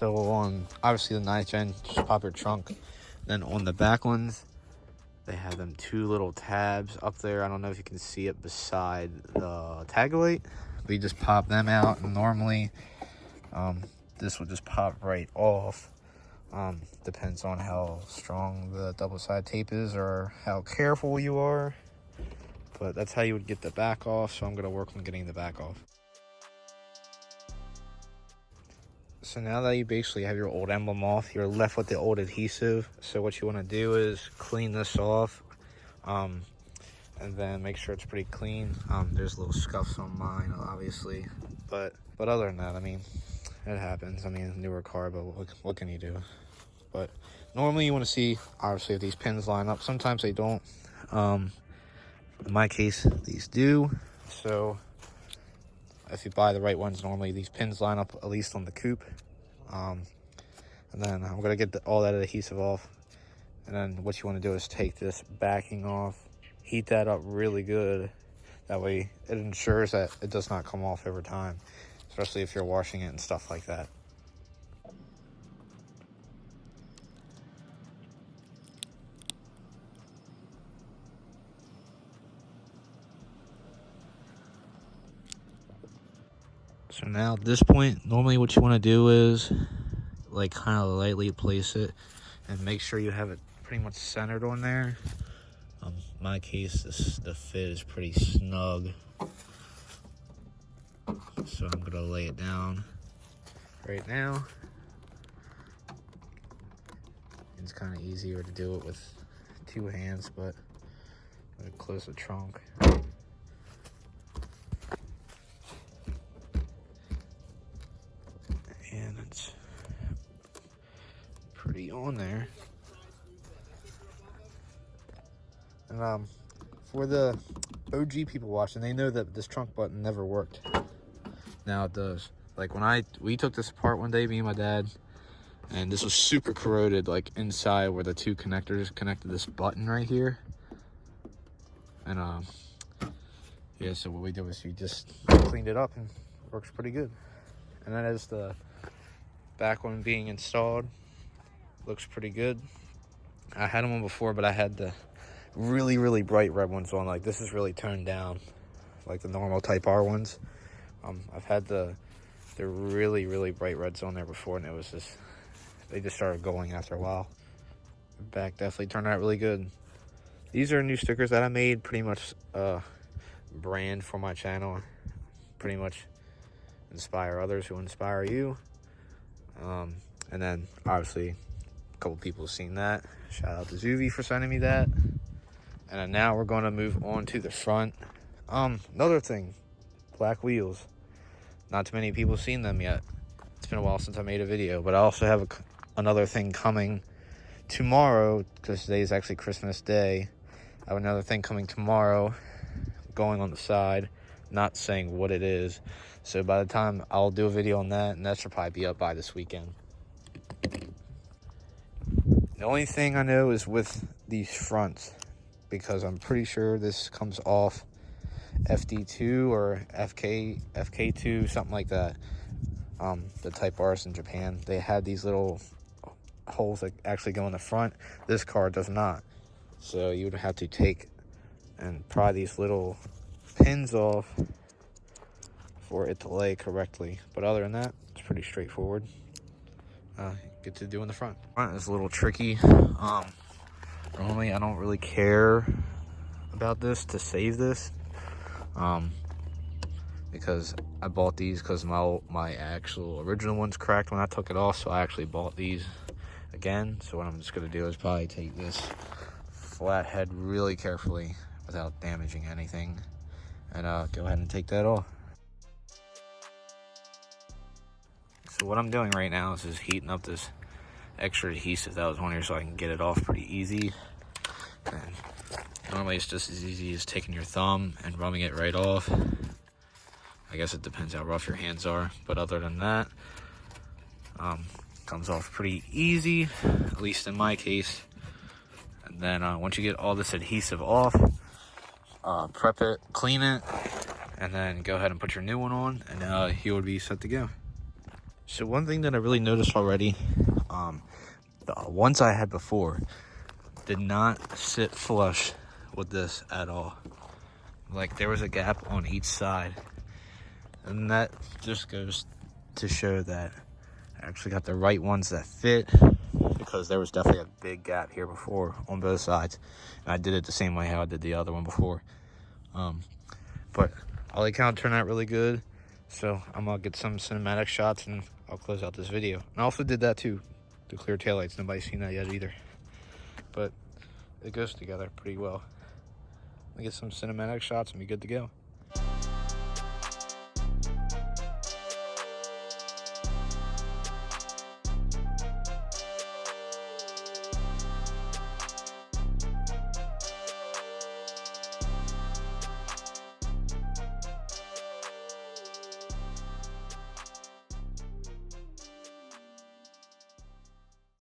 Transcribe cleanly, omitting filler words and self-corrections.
So on obviously the 9th gen, just pop your trunk. Then on the back ones, they have them 2 little tabs up there. I don't know if you can see it beside the tag light, but you just pop them out. And normally this will just pop right off. Depends on how strong the double side tape is or how careful you are, but that's how you would get the back off. So I'm going to work on getting the back off. So now that you basically have your old emblem off, you're left with the old adhesive. So what you want to do is clean this off, and then make sure it's pretty clean. There's little scuffs on mine, obviously, but other than that, I mean, it happens. I mean, newer car, but what can you do? But normally you want to see, obviously, if these pins line up. Sometimes they don't. In my case, these do. So if you buy the right ones, normally these pins line up at least on the coupe. And then I'm going to get all that adhesive off. And then what you want to do is take this backing off, heat that up really good. That way it ensures that it does not come off over time, especially if you're washing it and stuff like that. So now at this point, normally what you want to do is like kind of lightly place it and make sure you have it pretty much centered on there. In my case, the fit is pretty snug. So I'm going to lay it down right now. It's kind of easier to do it with 2 hands, but I'm going to close the trunk. And it's pretty on there. And for the OG people watching, they know that this trunk button never worked. Now it does. Like when we took this apart one day, me and my dad, and this was super corroded, like inside where the 2 connectors connected this button right here. And yeah, so what we did was we just cleaned it up and it works pretty good. And then as the back one being installed, looks pretty good. I had them on before, but I had the really bright red ones on. Like this is really toned down, like the normal Type R ones. I've had the really bright reds on there before, and it was just, they just started going after a while. The back definitely turned out really good. These are new stickers that I made, pretty much brand for my channel. Pretty much inspire others who inspire you. And then obviously a couple people have seen that. Shout out to CIVIC for sending me that. And then now we're going to move on to the front. Another thing, black wheels. Not too many people have seen them yet. It's been a while since I made a video, but I also have another thing coming tomorrow, because today is actually Christmas Day. I have another thing coming tomorrow, going on the side, not saying what it is. So by the time I'll do a video on that, and that should probably be up by this weekend. The only thing I know is with these fronts, because I'm pretty sure this comes off FD2 or FK2, something like that. The Type R's in Japan, they had these little holes that actually go in the front. This car does not. So you would have to take and pry these little pins off for it to lay correctly. But other than that, it's pretty straightforward. Get to do in the front. Front is a little tricky. Normally I don't really care about this to save this, because I bought these because my actual original ones cracked when I took it off, so I actually bought these again. So what I'm just gonna do is probably take this flathead really carefully without damaging anything, and go ahead and take that off. So what I'm doing right now is just heating up this extra adhesive that was on here so I can get it off pretty easy. And normally it's just as easy as taking your thumb and rubbing it right off. I guess it depends how rough your hands are, but other than that, comes off pretty easy, at least in my case. And then once you get all this adhesive off, prep it, clean it, and then go ahead and put your new one on, and you would be set to go. So one thing that I really noticed already, the ones I had before did not sit flush with this at all. Like there was a gap on each side, and that just goes to show that I actually got the right ones that fit, because there was definitely a big gap here before on both sides, and I did it the same way how I did the other one before. But all account turned out really good, so I'm gonna get some cinematic shots and I'll close out this video. And I also did that too, the clear taillights. Nobody's seen that yet either, but it goes together pretty well. I'll get some cinematic shots and be good to go.